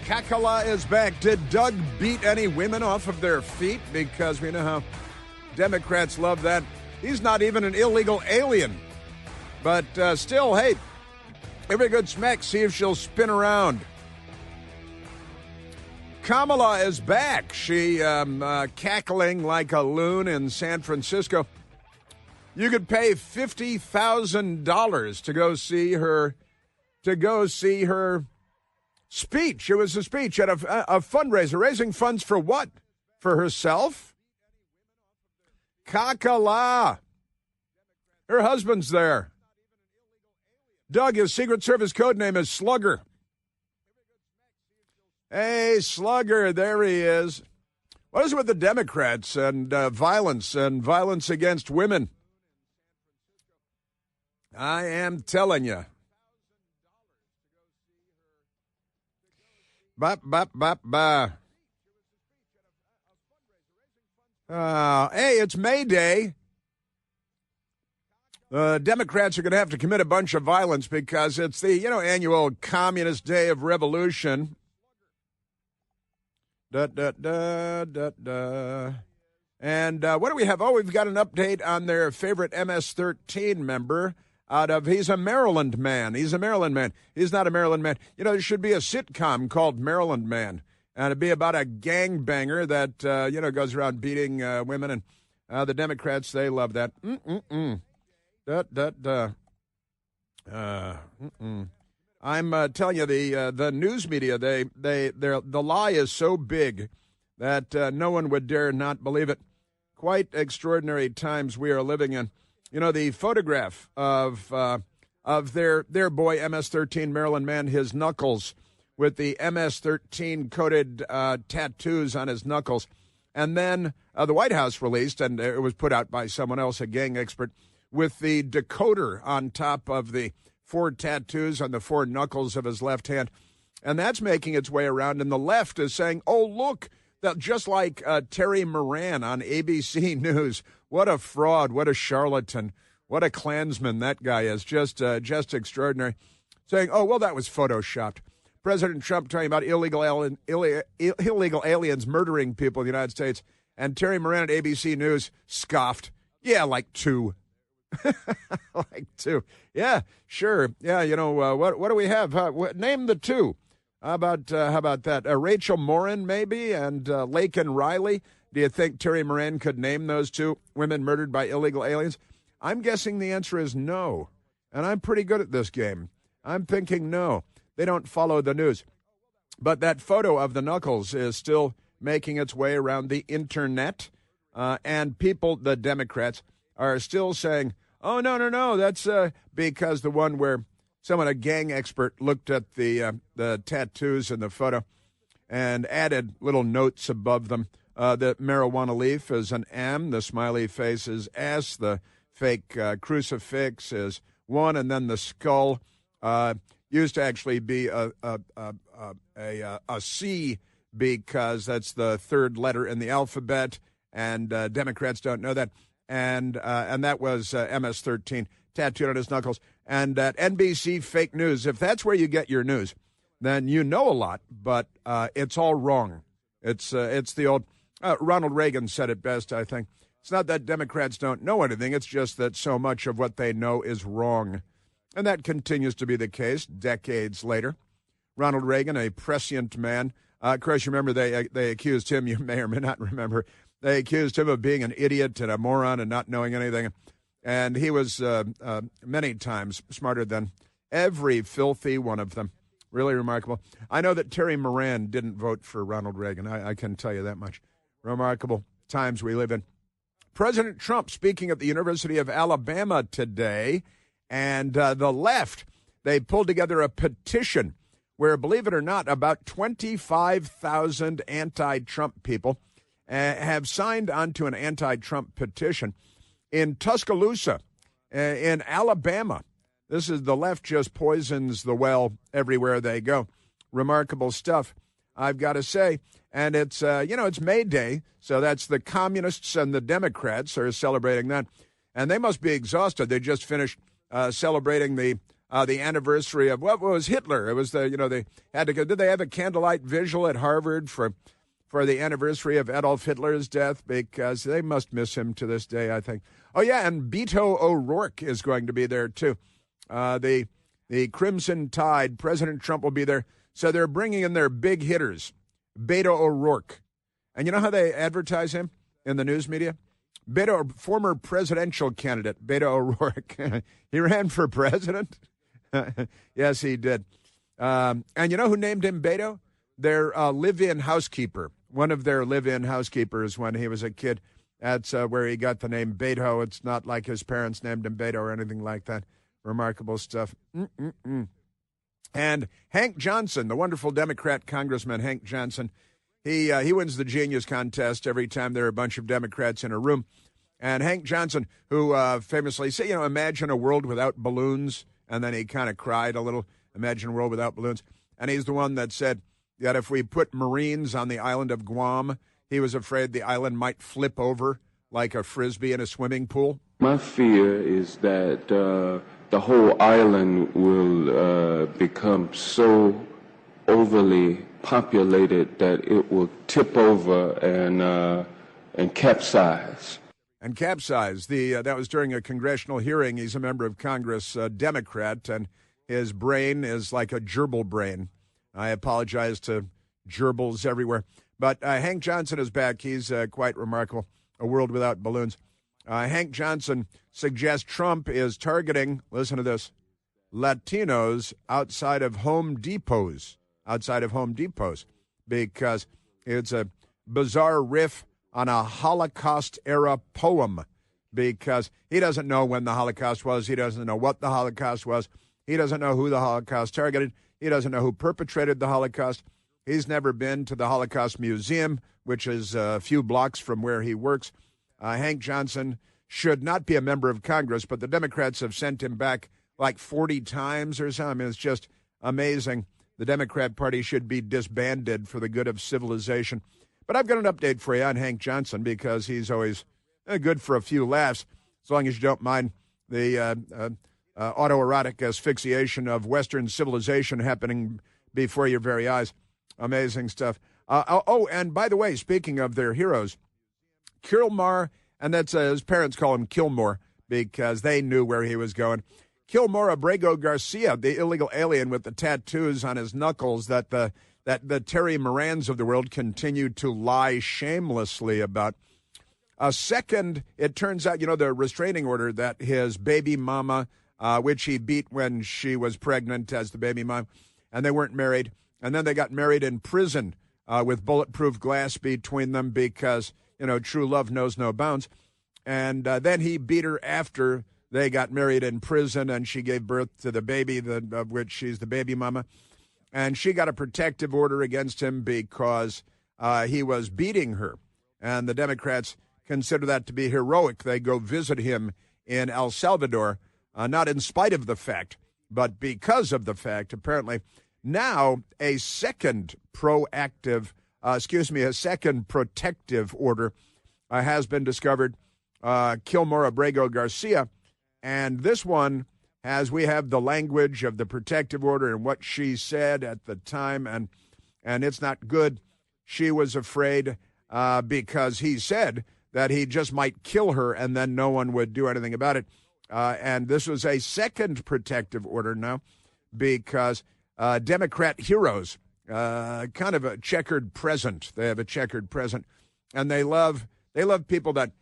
Kamala is back. Did Doug beat any women off of their feet? Because we know how Democrats love that. He's not even an illegal alien. But still, hey, every good smack, see if she'll spin around. Kamala is back. She cackling like a loon in San Francisco. You could pay $50,000 to go see her speech. It was a speech at a fundraiser, raising funds for what? For herself? Kamala. Her husband's there. Doug, his Secret Service code name is Slugger. Hey, Slugger, there he is. What is it with the Democrats and violence against women? I am telling you. Hey, it's May Day. The Democrats are going to have to commit a bunch of violence because it's the, annual Communist Day of Revolution. And what do we have? Oh, we've got an update on their favorite MS-13 member. He's a Maryland man. He's a Maryland man. He's not a Maryland man. There should be a sitcom called Maryland Man, and it'd be about a gangbanger that, goes around beating women, and the Democrats, they love that. I'm telling you, the news media, the lie is so big that no one would dare not believe it. Quite extraordinary times we are living in. The photograph of their boy, MS-13 Maryland Man, his knuckles, with the MS-13 coated tattoos on his knuckles. And then the White House released, and it was put out by someone else, a gang expert, with the decoder on top of the 4 tattoos on the 4 knuckles of his left hand. And that's making its way around. And the left is saying, oh, look, that just like Terry Moran on ABC News. What a fraud, what a charlatan, what a Klansman that guy is. Just extraordinary. Saying, oh, well, that was photoshopped. President Trump talking about illegal aliens murdering people in the United States. And Terry Moran at ABC News scoffed. Yeah, like 2. Like 2. Yeah, sure. Yeah, what do we have? Name the 2. How about that? Rachel Morin, maybe, and Laken Riley. Do you think Terry Moran could name those 2 women murdered by illegal aliens? I'm guessing the answer is no. And I'm pretty good at this game. I'm thinking no. They don't follow the news. But that photo of the knuckles is still making its way around the internet. And people, the Democrats, are still saying, oh, no, that's because the one where a gang expert, looked at the tattoos in the photo and added little notes above them. The marijuana leaf is an M, the smiley face is S, the fake crucifix is 1, and then the skull used to actually be a C because that's the 3rd letter in the alphabet, and Democrats don't know that. And that was MS-13 tattooed on his knuckles. And at NBC Fake News, if that's where you get your news, then you know a lot, but it's all wrong. It's the old Ronald Reagan said it best, I think. It's not that Democrats don't know anything. It's just that so much of what they know is wrong. And that continues to be the case decades later. Ronald Reagan, a prescient man. Of course, you remember they accused him, you may or may not remember, they accused him of being an idiot and a moron and not knowing anything. And he was many times smarter than every filthy one of them. Really remarkable. I know that Terry Moran didn't vote for Ronald Reagan. I can tell you that much. Remarkable times we live in. President Trump speaking at the University of Alabama today, and the left, they pulled together a petition where, believe it or not, about 25,000 anti-Trump people have signed onto an anti-Trump petition in Tuscaloosa, in Alabama. This is the left just poisons the well everywhere they go. Remarkable stuff, I've got to say. And it's, it's May Day, so that's the communists and the Democrats are celebrating that. And they must be exhausted. They just finished celebrating the the anniversary of what was Hitler. It was they had to go. Did they have a candlelight vigil at Harvard for the anniversary of Adolf Hitler's death? Because they must miss him to this day, I think. Oh, yeah, and Beto O'Rourke is going to be there, too. The Crimson Tide, President Trump will be there. So they're bringing in their big hitters, Beto O'Rourke. And you know how they advertise him in the news media? Beto, former presidential candidate, Beto O'Rourke. He ran for president? Yes, he did. And you know who named him Beto? Their live-in housekeeper. One of their live-in housekeepers when he was a kid. That's where he got the name Beto. It's not like his parents named him Beto or anything like that. Remarkable stuff. And Hank Johnson, the wonderful Democrat Congressman Hank Johnson, he wins the Genius Contest every time there are a bunch of Democrats in a room. And Hank Johnson, who famously said, imagine a world without balloons. And then he kind of cried a little, imagine a world without balloons. And he's the one that said that if we put Marines on the island of Guam, he was afraid the island might flip over like a Frisbee in a swimming pool. My fear is that the whole island will become so overly populated that it will tip over and capsize. And capsize. That was during a congressional hearing. He's a member of Congress, Democrat, and his brain is like a gerbil brain. I apologize to gerbils everywhere. But Hank Johnson is back. He's quite remarkable. A world without balloons. Hank Johnson suggests Trump is targeting, listen to this, Latinos outside of Home Depots, because it's a bizarre riff on a Holocaust-era poem, because he doesn't know when the Holocaust was. He doesn't know what the Holocaust was. He doesn't know who the Holocaust targeted. He doesn't know who perpetrated the Holocaust. He's never been to the Holocaust Museum, which is a few blocks from where he works. Hank Johnson should not be a member of Congress, but the Democrats have sent him back like 40 times or something. I mean, it's just amazing. The Democrat Party should be disbanded for the good of civilization. But I've got an update for you on Hank Johnson because he's always good for a few laughs, as long as you don't mind the autoerotic asphyxiation of Western civilization happening before your very eyes. Amazing stuff. And by the way, speaking of their heroes, Kilmar, and that's his parents call him Kilmore because they knew where he was going. Kilmore Abrego Garcia, the illegal alien with the tattoos on his knuckles that the Terry Morans of the world continue to lie shamelessly about. A second, it turns out, the restraining order that his baby mama, which he beat when she was pregnant as the baby mom, and they weren't married. And then they got married in prison with bulletproof glass between them because, true love knows no bounds. And then he beat her after they got married in prison, and she gave birth to the baby, of which she's the baby mama. And she got a protective order against him because he was beating her. And the Democrats consider that to be heroic. They go visit him in El Salvador, not in spite of the fact, but because of the fact, apparently. Now, a second protective order has been discovered, Kilmore Abrego Garcia. And this one we have the language of the protective order and what she said at the time, and it's not good. She was afraid because he said that he just might kill her and then no one would do anything about it. And this was a second protective order now because Democrat heroes, kind of a checkered present. They have a checkered present, and they love people that,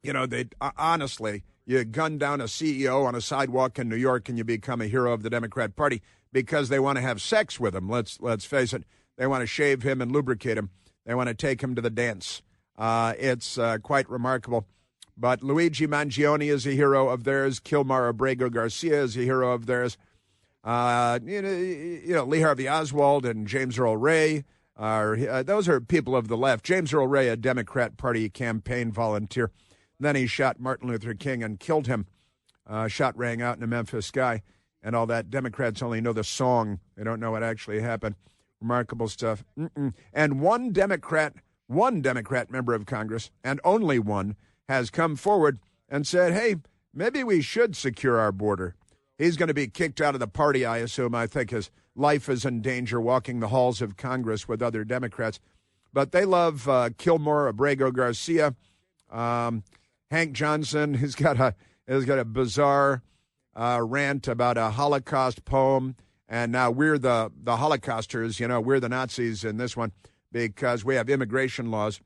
they honestly, you gun down a CEO on a sidewalk in New York and you become a hero of the Democrat Party because they want to have sex with him. Let's face it. They want to shave him and lubricate him. They want to take him to the dance. It's quite remarkable. But Luigi Mangione is a hero of theirs. Kilmar Abrego Garcia is a hero of theirs. Lee Harvey Oswald and James Earl Ray those are people of the left. James Earl Ray, a Democrat Party campaign volunteer. Then he shot Martin Luther King and killed him. Shot rang out in the Memphis sky and all that. Democrats only know the song. They don't know what actually happened. Remarkable stuff. And one Democrat member of Congress, and only one, has come forward and said, hey, maybe we should secure our border. He's going to be kicked out of the party, I assume. I think his life is in danger walking the halls of Congress with other Democrats. But they love Kilmore, Abrego Garcia, Hank Johnson. He's got a bizarre rant about a Holocaust poem. And now we're the Holocausters, we're the Nazis in this one because we have immigration laws.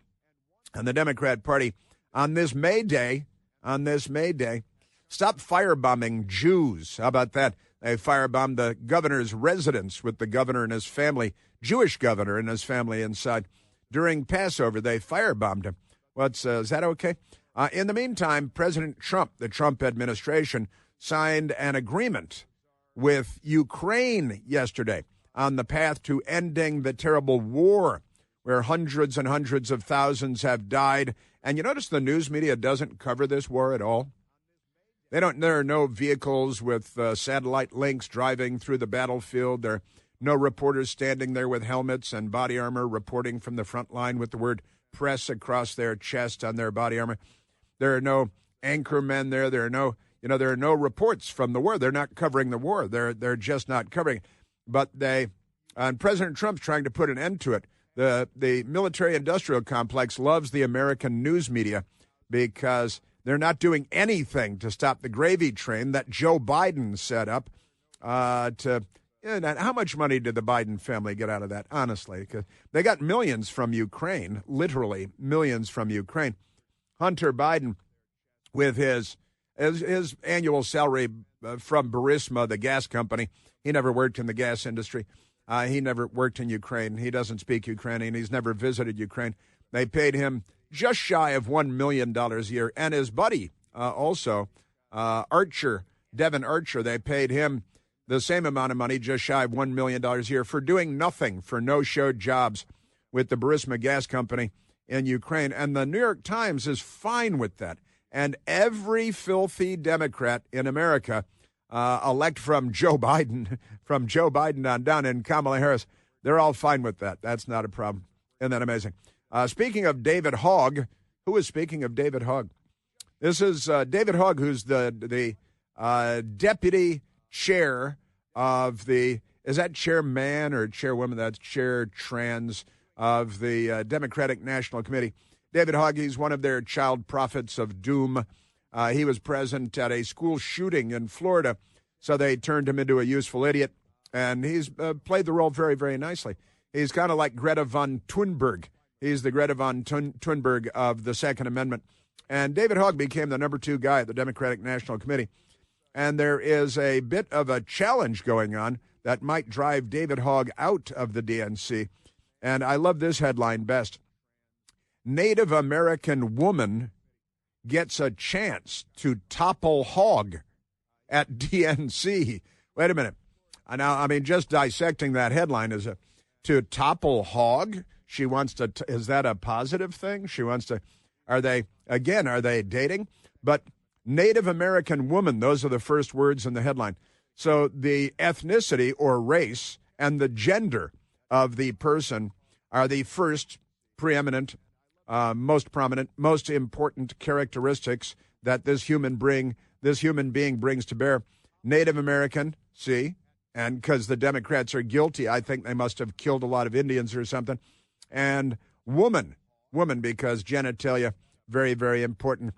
And the Democrat Party on this May Day, stop firebombing Jews. How about that? They firebombed the governor's residence with the governor and his family, Jewish governor and his family inside. During Passover, they firebombed him. Is that okay? In the meantime, President Trump, the Trump administration, signed an agreement with Ukraine yesterday on the path to ending the terrible war where hundreds and hundreds of thousands have died. And you notice the news media doesn't cover this war at all? There are no vehicles with satellite links driving through the battlefield. There are no reporters standing there with helmets and body armor reporting from the front line with the word press across their chest on their body armor. There are no anchormen there. There are no reports from the war. They're not covering the war. They're just not covering it. But and President Trump's trying to put an end to it. The military-industrial complex loves the American news media because they're not doing anything to stop the gravy train that Joe Biden set up. How much money did the Biden family get out of that, honestly? Because they got millions from Ukraine, literally millions from Ukraine. Hunter Biden, with his annual salary from Burisma, the gas company, he never worked in the gas industry. He never worked in Ukraine. He doesn't speak Ukrainian. He's never visited Ukraine. They paid him just shy of $1 million a year. And his buddy, also, Devin Archer, they paid him the same amount of money, just shy of $1 million a year, for doing nothing, for no-show jobs with the Burisma gas company in Ukraine. And the New York Times is fine with that. And every filthy Democrat in America, elect from Joe Biden on down, and Kamala Harris, they're all fine with that. That's not a problem. Isn't that amazing? Speaking of David Hogg, who is speaking of David Hogg? This is David Hogg, who's the deputy chair of the, is that chairman or chairwoman? That's chair trans of the Democratic National Committee. David Hogg, he's one of their child prophets of doom. He was present at a school shooting in Florida, so they turned him into a useful idiot, and he's played the role very, very nicely. He's kind of like Greta von Thunberg. He's the Greta von Thunberg of the Second Amendment. And David Hogg became the number 2 guy at the Democratic National Committee. And there is a bit of a challenge going on that might drive David Hogg out of the DNC. And I love this headline best. Native American woman gets a chance to topple Hogg at DNC. Wait a minute. Now, just dissecting that headline is to topple Hogg. She wants to, is that a positive thing? She wants to, are they dating? But Native American woman, those are the first words in the headline. So the ethnicity or race and the gender of the person are the first preeminent, most prominent, most important characteristics that this human being brings to bear. Native American, see, and because the Democrats are guilty, I think they must have killed a lot of Indians or something. And woman, because genitalia, very, very important,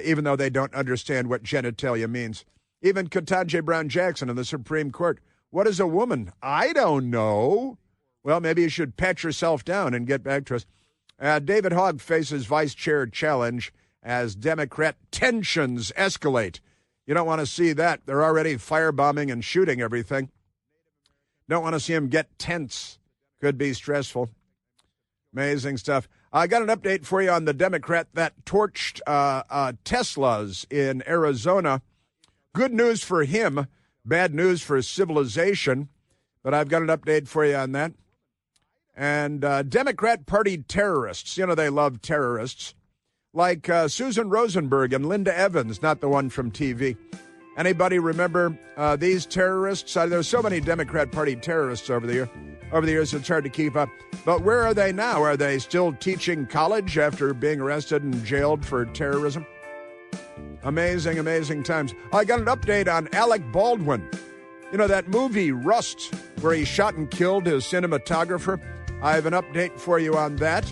even though they don't understand what genitalia means. Even Ketanji Brown Jackson in the Supreme Court. What is a woman? I don't know. Well, maybe you should pat yourself down and get back to us. David Hogg faces vice chair challenge as Democrat tensions escalate. You don't want to see that. They're already firebombing and shooting everything. Don't want to see him get tense. Could be stressful. Amazing stuff. I got an update for you on the Democrat that torched Teslas in Arizona. Good news for him, bad news for civilization. But I've got an update for you on that. And Democrat Party terrorists, they love terrorists, like Susan Rosenberg and Linda Evans, not the one from TV. Anybody remember these terrorists? There's so many Democrat Party terrorists over the years, it's hard to keep up. But where are they now? Are they still teaching college after being arrested and jailed for terrorism? Amazing, amazing times. I got an update on Alec Baldwin. You know that movie Rust, where he shot and killed his cinematographer? I have an update for you on that.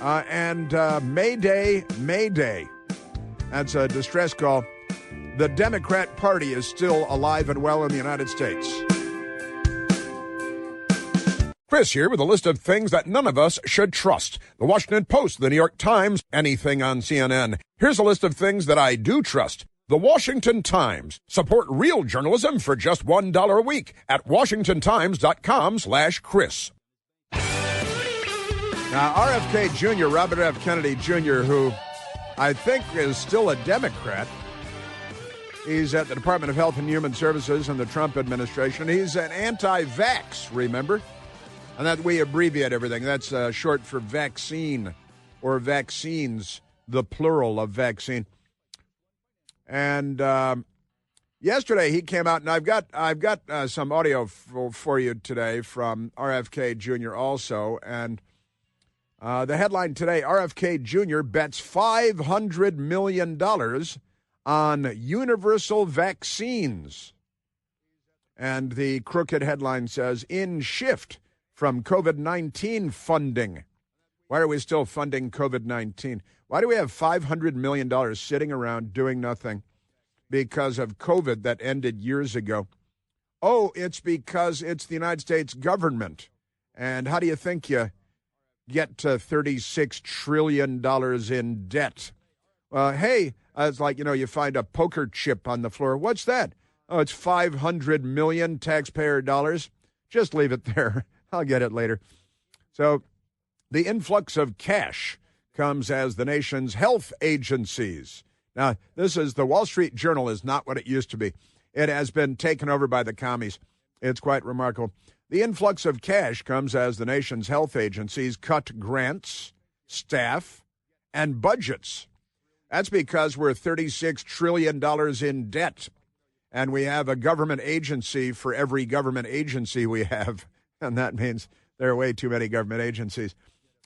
And Mayday, Mayday. That's a distress call. The Democrat Party is still alive and well in the United States. Chris here with a list of things that none of us should trust. The Washington Post, the New York Times, anything on CNN. Here's a list of things that I do trust. The Washington Times. Support real journalism for just $1 a week at washingtontimes.com/Chris. Now, RFK Jr., Robert F. Kennedy Jr., who I think is still a Democrat. He's at the Department of Health and Human Services in the Trump administration. He's an anti-vax, remember? And that we abbreviate everything. That's short for vaccine or vaccines, the plural of vaccine. And yesterday he came out, and I've got some audio for you today from RFK Jr. also. And the headline today, RFK Jr. bets $500 million on universal vaccines. And the crooked headline says, in shift from COVID-19 funding. Why are we still funding COVID-19? Why do we have $500 million sitting around doing nothing because of COVID that ended years ago? Oh, it's because it's the United States government. And how do you think you get to $36 trillion in debt? Hey, it's like, you find a poker chip on the floor. What's that? Oh, it's 500 million taxpayer dollars. Just leave it there. I'll get it later. So the influx of cash comes as the nation's health agencies. Now, this is the Wall Street Journal is not what it used to be. It has been taken over by the commies. It's quite remarkable. The influx of cash comes as the nation's health agencies cut grants, staff, and budgets. That's because we're $36 trillion in debt, and we have a government agency for every government agency we have, and that means there are way too many government agencies.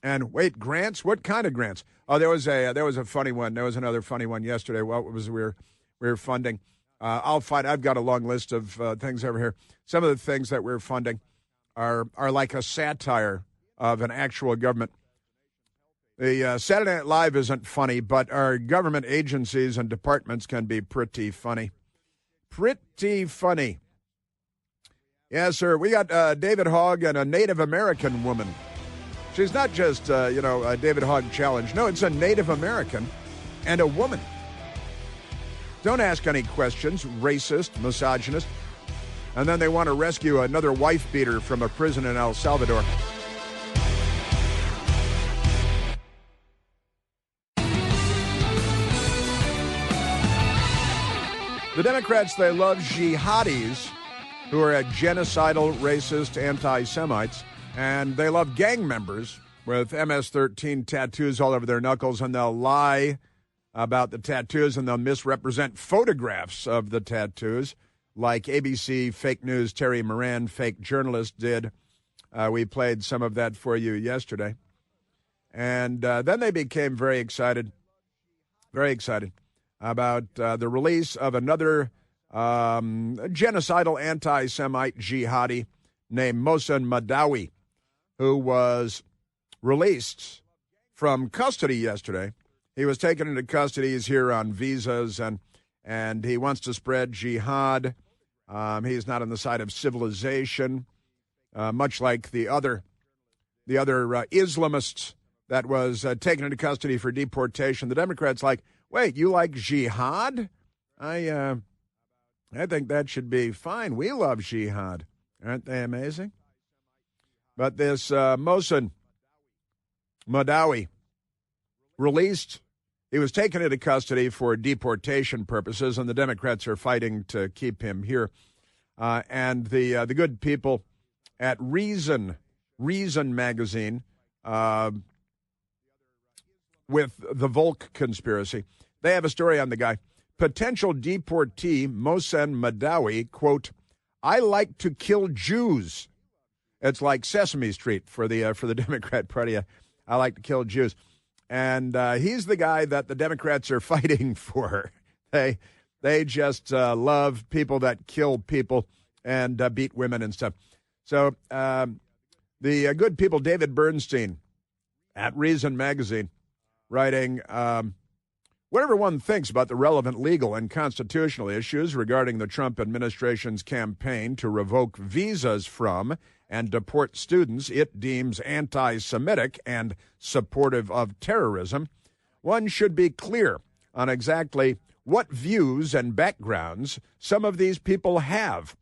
And wait, grants? What kind of grants? Oh, there was a funny one. There was another funny one yesterday. What was we were funding? I've got a long list of things over here. Some of the things that we're funding are like a satire of an actual government. The Saturday Night Live isn't funny, but our government agencies and departments can be pretty funny. Pretty funny. Yes, sir. We got David Hogg and a Native American woman. She's not just, a David Hogg challenge. No, it's a Native American and a woman. Don't ask any questions, racist, misogynist. And then they want to rescue another wife beater from a prison in El Salvador. The Democrats, they love jihadis, who are genocidal, racist, anti-Semites, and they love gang members with MS-13 tattoos all over their knuckles, and they'll lie about the tattoos, and they'll misrepresent photographs of the tattoos, like ABC fake news Terry Moran, fake journalist, did. We played some of that for you yesterday. And then they became very excited about the release of another genocidal anti-Semite jihadi named Mohsen Madawi, who was released from custody yesterday. He was taken into custody. He's here on visas, and he wants to spread jihad. He's not on the side of civilization, much like the other Islamists that was taken into custody for deportation. The Democrats like, wait, you like jihad? I think that should be fine. We love jihad. Aren't they amazing? But this Mohsen Madawi released. He was taken into custody for deportation purposes, and the Democrats are fighting to keep him here. And the good people at Reason magazine, with the Volk conspiracy, they have a story on the guy. Potential deportee Mohsen Madawi, quote, I like to kill Jews. It's like Sesame Street for the Democrat Party. I like to kill Jews. And he's the guy that the Democrats are fighting for. They just love people that kill people and beat women and stuff. So the good people, David Bernstein at Reason Magazine, writing, whatever one thinks about the relevant legal and constitutional issues regarding the Trump administration's campaign to revoke visas from and deport students it deems anti-Semitic and supportive of terrorism, one should be clear on exactly what views and backgrounds some of these people have.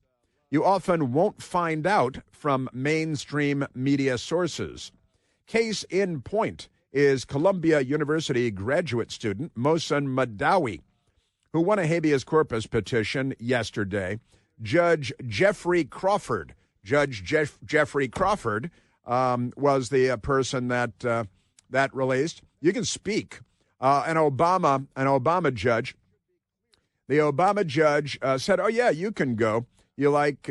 You often won't find out from mainstream media sources. Case in point is Columbia University graduate student Mohsen Madawi, who won a habeas corpus petition yesterday. Judge Jeffrey Crawford was the person that released. You can speak. An Obama judge. The Obama judge said, "Oh yeah, you can go. You like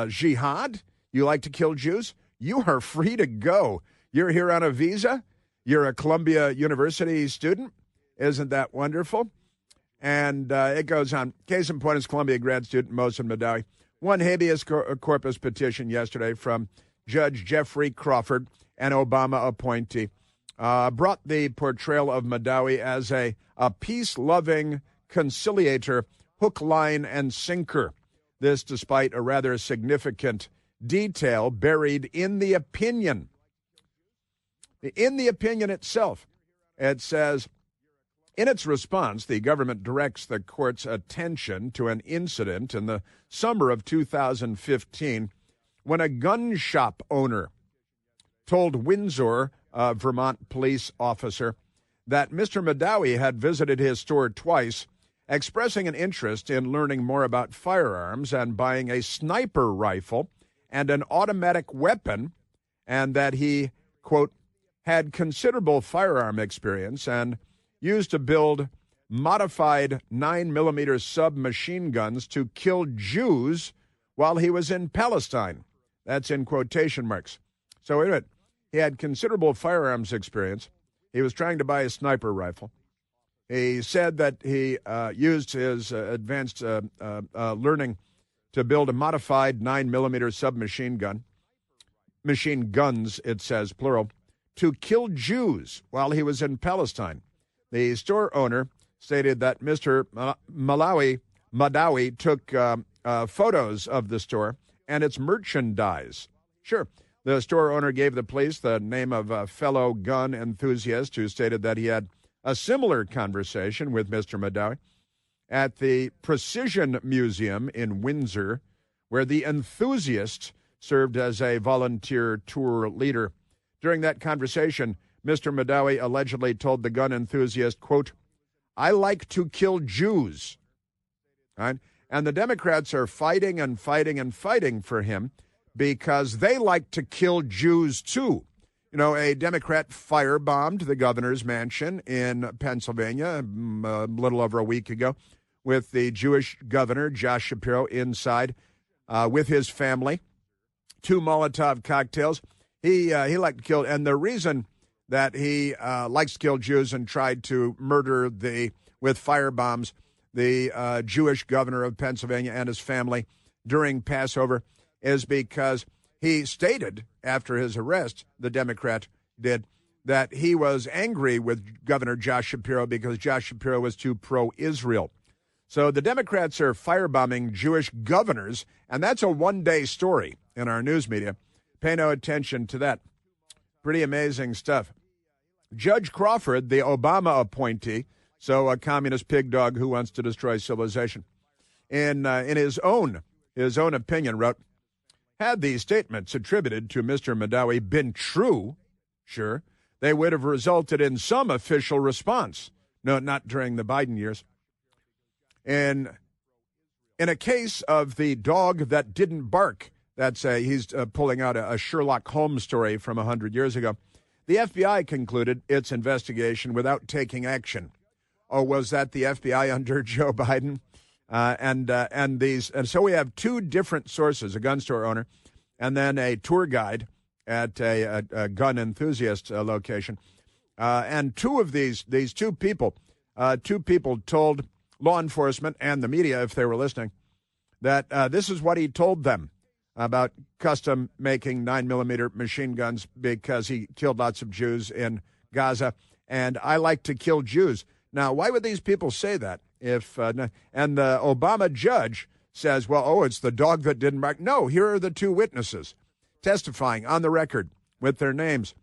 jihad? You like to kill Jews? You are free to go. You're here on a visa. You're a Columbia University student. Isn't that wonderful?" And it goes on. Case in point is Columbia grad student Mohsen Madawi won habeas corpus petition yesterday from Judge Jeffrey Crawford, an Obama appointee. Brought the portrayal of Madawi as a peace-loving conciliator, hook, line, and sinker. This despite a rather significant detail buried in the opinion. In the opinion itself, it says, in its response, the government directs the court's attention to an incident in the summer of 2015 when a gun shop owner told Windsor, Vermont police officer, that Mr. Madawi had visited his store twice, expressing an interest in learning more about firearms and buying a sniper rifle and an automatic weapon, and that he, quote, had considerable firearm experience and used to build modified 9mm submachine guns to kill Jews while he was in Palestine. That's in quotation marks. So wait a minute. He had considerable firearms experience. He was trying to buy a sniper rifle. He said that he used his advanced learning to build a modified 9mm submachine gun, machine guns, it says, plural, to kill Jews while he was in Palestine. The store owner stated that Mr. Madawi took photos of the store and its merchandise. Sure. The store owner gave the police the name of a fellow gun enthusiast who stated that he had a similar conversation with Mr. Madawi at the Precision Museum in Windsor, where the enthusiast served as a volunteer tour leader. During that conversation, Mr. Madawi allegedly told the gun enthusiast, quote, "I like to kill Jews." Right? And the Democrats are fighting and fighting and fighting for him because they like to kill Jews too. You know, a Democrat firebombed the governor's mansion in Pennsylvania a little over a week ago with the Jewish governor, Josh Shapiro, inside with his family. 2 Molotov cocktails. He liked to kill, and the reason that he likes to kill Jews and tried to murder with firebombs the Jewish governor of Pennsylvania and his family during Passover is because he stated after his arrest, the Democrat did, that he was angry with Governor Josh Shapiro because Josh Shapiro was too pro-Israel. So the Democrats are firebombing Jewish governors, and that's a one-day story in our news media. Pay no attention to that. Pretty amazing stuff. Judge Crawford, the Obama appointee, so a communist pig dog who wants to destroy civilization, in his own opinion, wrote, had these statements attributed to Mr. Madawi been true, sure, they would have resulted in some official response. No, not during the Biden years. In a case of the dog that didn't bark, he's pulling out a Sherlock Holmes story from 100 years ago. The FBI concluded its investigation without taking action. Oh, was that the FBI under Joe Biden? And so we have 2 different sources: a gun store owner, and then a tour guide at a gun enthusiast location. And 2 of these 2 people told law enforcement and the media, if they were listening, that this is what he told them about custom-making 9mm machine guns because he killed lots of Jews in Gaza. And I like to kill Jews. Now, why would these people say that? If and the Obama judge says, well, it's the dog that didn't bark. No, here are the two witnesses testifying on the record with their names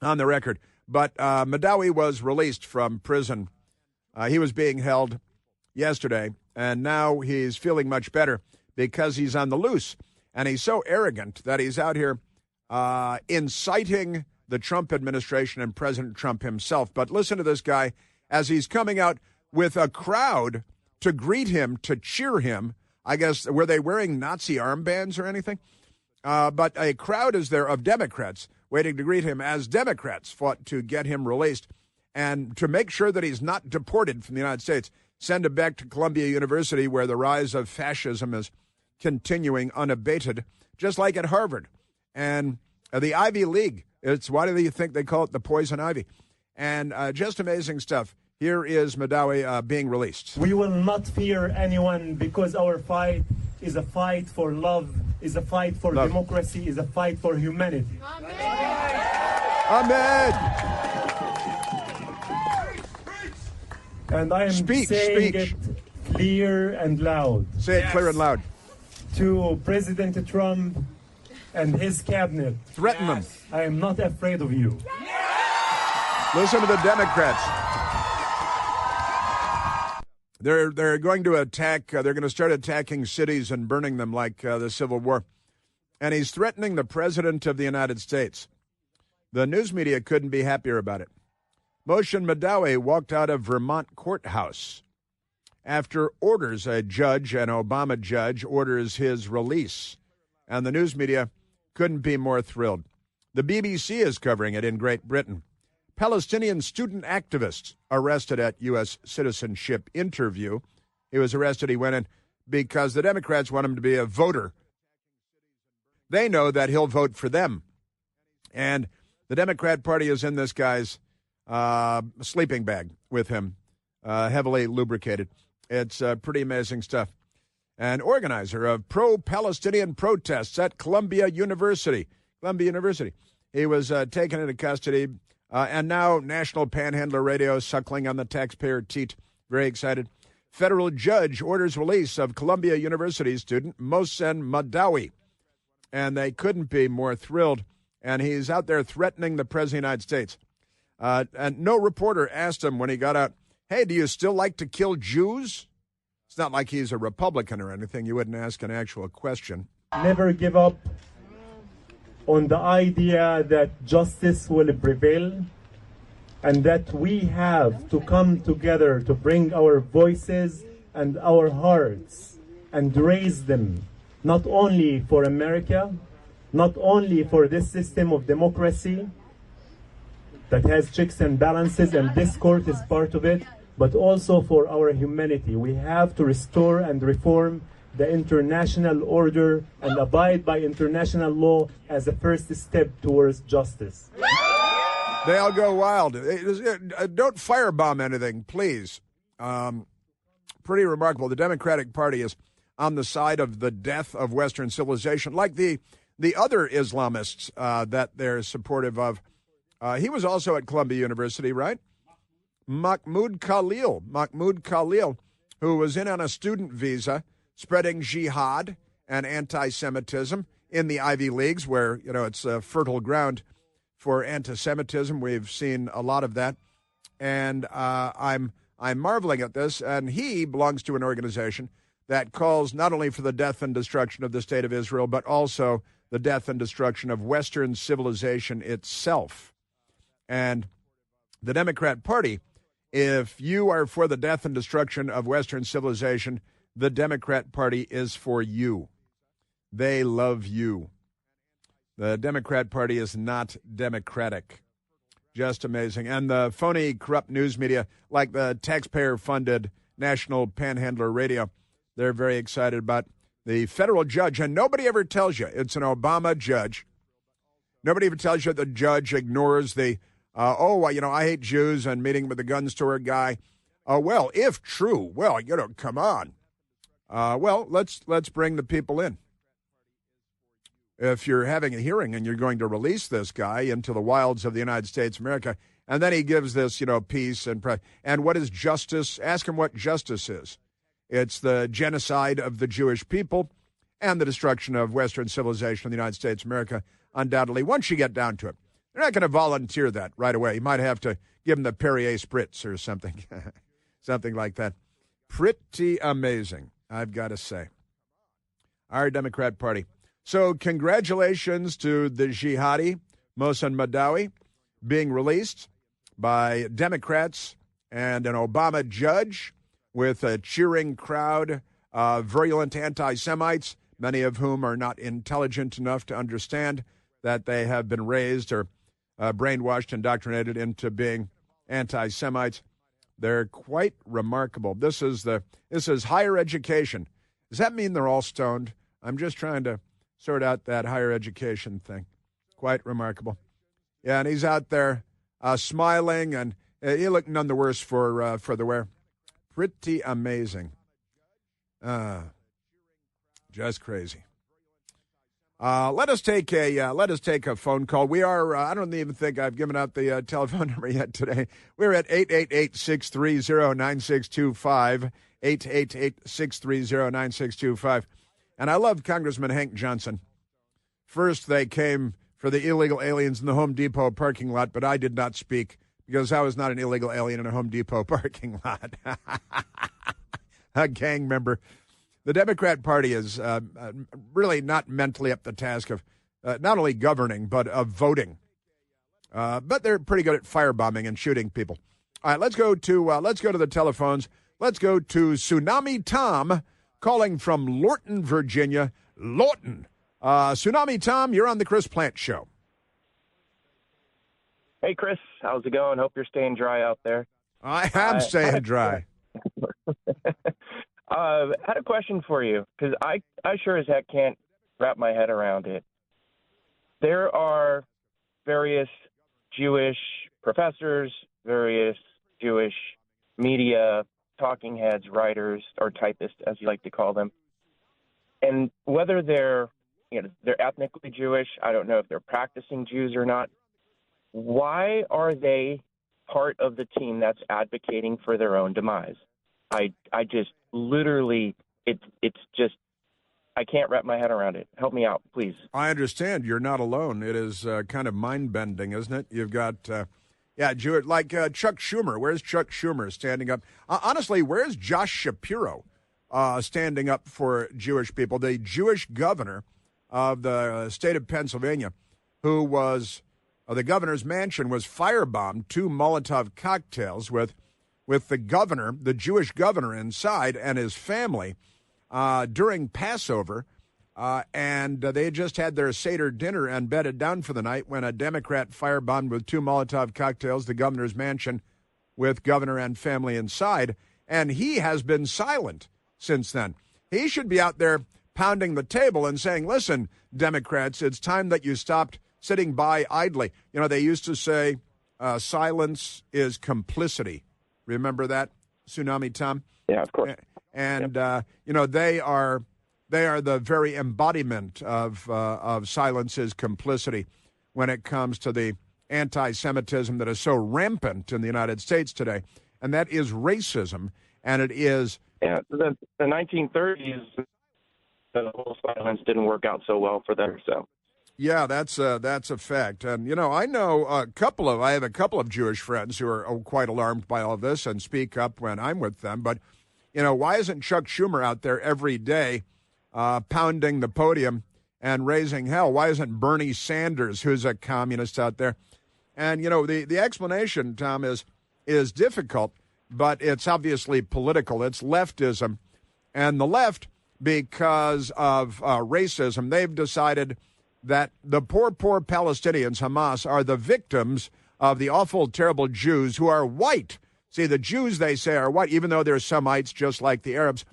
on the record. But Madawi was released from prison. He was being held yesterday, and now he's feeling much better because he's on the loose. And he's so arrogant that he's out here inciting the Trump administration and President Trump himself. But listen to this guy as he's coming out with a crowd to greet him, to cheer him. I guess, were they wearing Nazi armbands or anything? But a crowd is there of Democrats waiting to greet him as Democrats fought to get him released and to make sure that he's not deported from the United States, send him back to Columbia University where the rise of fascism is continuing unabated, just like at Harvard. And the Ivy League, why do you think they call it the poison ivy? And just amazing stuff. Here is Madawi being released. We will not fear anyone because our fight is a fight for love, is a fight for democracy, is a fight for humanity. Amen. Amen. And I am saying it clear and loud. Say it clear and loud. To President Trump and his cabinet. Threaten them. I am not afraid of you. Listen to the Democrats. They're going to attack, they're going to start attacking cities and burning them like the Civil War. And he's threatening the President of the United States. The news media couldn't be happier about it. Moshe Madawi walked out of Vermont courthouse after orders, a judge, an Obama judge, orders his release. And the news media couldn't be more thrilled. The BBC is covering it in Great Britain. Palestinian student activist arrested at U.S. citizenship interview. He was arrested, he went in, because the Democrats want him to be a voter. They know that he'll vote for them. And the Democrat Party is in this guy's sleeping bag with him, heavily lubricated. It's pretty amazing stuff. An organizer of pro-Palestinian protests at Columbia University. He was taken into custody. And now National Panhandler Radio suckling on the taxpayer teat. Very excited. Federal judge orders release of Columbia University student Mohsen Madawi. And they couldn't be more thrilled. And he's out there threatening the President of the United States. And no reporter asked him when he got out, hey, do you still like to kill Jews? It's not like he's a Republican or anything. You wouldn't ask an actual question. Never give up on the idea that justice will prevail and that we have to come together to bring our voices and our hearts and raise them, not only for America, not only for this system of democracy that has checks and balances, and this court is part of it, but also for our humanity. We have to restore and reform the international order and abide by international law as a first step towards justice. They all go wild. Don't firebomb anything, please. Pretty remarkable. The Democratic Party is on the side of the death of Western civilization, like the other Islamists that they're supportive of. He was also at Columbia University, right? Mahmoud Khalil, who was in on a student visa, spreading jihad and anti-Semitism in the Ivy Leagues, where, it's fertile ground for anti-Semitism. We've seen a lot of that. And I'm marveling at this. And he belongs to an organization that calls not only for the death and destruction of the state of Israel, but also the death and destruction of Western civilization itself. And the Democrat Party, if you are for the death and destruction of Western civilization, the Democrat Party is for you. They love you. The Democrat Party is not democratic. Just amazing. And the phony, corrupt news media, like the taxpayer-funded National Panhandler Radio, they're very excited about the federal judge. And nobody ever tells you it's an Obama judge. Nobody ever tells you the judge ignores the, I hate Jews and meeting with the gun store guy. Well, if true, well, come on. Well, let's bring the people in. If you're having a hearing and you're going to release this guy into the wilds of the United States of America, and then he gives this, peace and what is justice? Ask him what justice is. It's the genocide of the Jewish people and the destruction of Western civilization in the United States of America, undoubtedly, once you get down to it. They're not going to volunteer that right away. You might have to give them the Perrier Spritz or something, something like that. Pretty amazing, I've got to say. Our Democrat Party. So congratulations to the jihadi, Mohsen Madawi, being released by Democrats and an Obama judge with a cheering crowd of virulent anti-Semites, many of whom are not intelligent enough to understand that they have been raised or brainwashed, indoctrinated into being anti-Semites. They're quite remarkable. This is higher education. Does that mean they're all stoned? I'm just trying to sort out that higher education thing. Quite remarkable. Yeah, and he's out there smiling, and he looked none the worse for the wear. Pretty amazing. Just crazy. Let us take a phone call. We are. I don't even think I've given out the telephone number yet today. We're at 888-630-9625. 888-630-9625. And I love Congressman Hank Johnson. First, they came for the illegal aliens in the Home Depot parking lot, but I did not speak because I was not an illegal alien in a Home Depot parking lot. A gang member. The Democrat Party is really not mentally up to the task of not only governing, but of voting. But they're pretty good at firebombing and shooting people. All right, let's go to the telephones. Let's go to Tsunami Tom, calling from Lorton, Virginia. Lorton. Tsunami Tom, you're on the Chris Plant Show. Hey, Chris. How's it going? Hope you're staying dry out there. I am staying dry. Had a question for you, because I sure as heck can't wrap my head around it. There are various Jewish professors, various Jewish media talking heads, writers, or typists, as you like to call them. And whether they're ethnically Jewish, I don't know if they're practicing Jews or not. Why are they part of the team that's advocating for their own demise? I just literally, it's just, I can't wrap my head around it. Help me out, please. I understand. You're not alone. It is kind of mind-bending, isn't it? You've got, Jewish, like Chuck Schumer. Where's Chuck Schumer standing up? Honestly, where's Josh Shapiro standing up for Jewish people? The Jewish governor of the state of Pennsylvania, who was, the governor's mansion was firebombed, 2 Molotov cocktails with the governor, the Jewish governor inside, and his family during Passover. And they had just had their Seder dinner and bedded down for the night when a Democrat firebombed with 2 Molotov cocktails the governor's mansion with governor and family inside. And he has been silent since then. He should be out there pounding the table and saying, listen, Democrats, it's time that you stopped sitting by idly. They used to say silence is complicity. Remember that, Tsunami Tom? Yeah, of course. And they are the very embodiment of silence is complicity when it comes to the anti-Semitism that is so rampant in the United States today, and that is racism, and it is. Yeah, the 1930s, the whole silence didn't work out so well for them. So. Yeah, that's a fact. And, I know I have a couple of Jewish friends who are quite alarmed by all this and speak up when I'm with them. But, why isn't Chuck Schumer out there every day pounding the podium and raising hell? Why isn't Bernie Sanders, who's a communist, out there? And, the explanation, Tom, is difficult, but it's obviously political. It's leftism. And the left, because of racism, they've decided that the poor Palestinians, Hamas, are the victims of the awful, terrible Jews who are white. See, the Jews, they say, are white, even though they're Semites, just like the Arabs.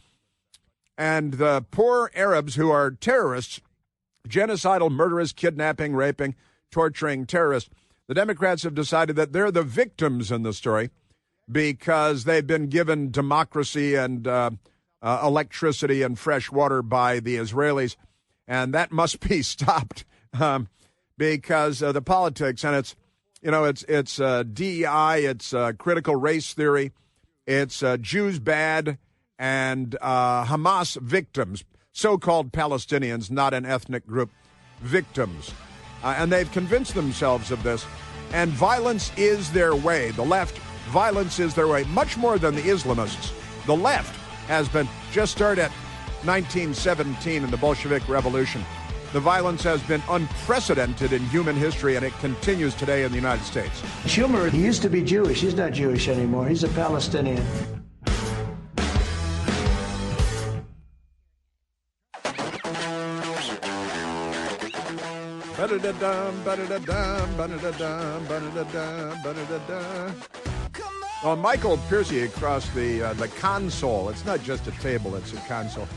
And the poor Arabs who are terrorists, genocidal, murderous, kidnapping, raping, torturing terrorists, the Democrats have decided that they're the victims in the story because they've been given democracy and electricity and fresh water by the Israelis, and that must be stopped because the politics, and it's DEI, it's critical race theory, it's Jews bad, and Hamas victims, so-called Palestinians, not an ethnic group, victims. And they've convinced themselves of this. And violence is their way. The left, violence is their way, much more than the Islamists. The left has been, just started at 1917 in the Bolshevik Revolution. The violence has been unprecedented in human history, and it continues today in the United States. Schumer, he used to be Jewish. He's not Jewish anymore. He's a Palestinian. Well, Michael Piercy across the console. It's not just a table, it's a console.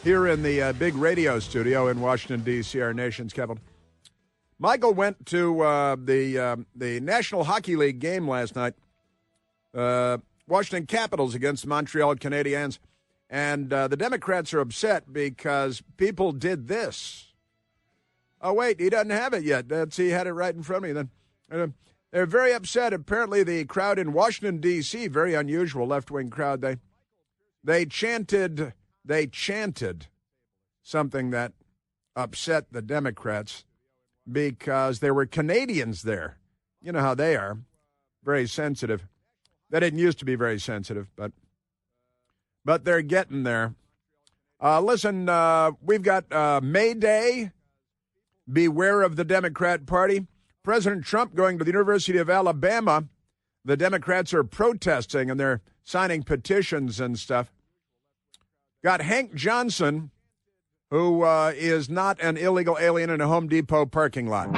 Here in the big radio studio in Washington, D.C., our nation's capital. Michael went to the National Hockey League game last night. Washington Capitals against Montreal Canadiens. And the Democrats are upset because people did this. Oh, wait, he doesn't have it yet. He had it right in front of me then. They're very upset. Apparently the crowd in Washington, D.C., very unusual left-wing crowd, they chanted something that upset the Democrats because there were Canadians there. You know how they are, very sensitive. They didn't used to be very sensitive, but they're getting there. Listen, we've got May Day. Beware of the Democrat Party. President Trump going to the University of Alabama. The Democrats are protesting, and they're signing petitions and stuff. Got Hank Johnson, who is not an illegal alien in a Home Depot parking lot.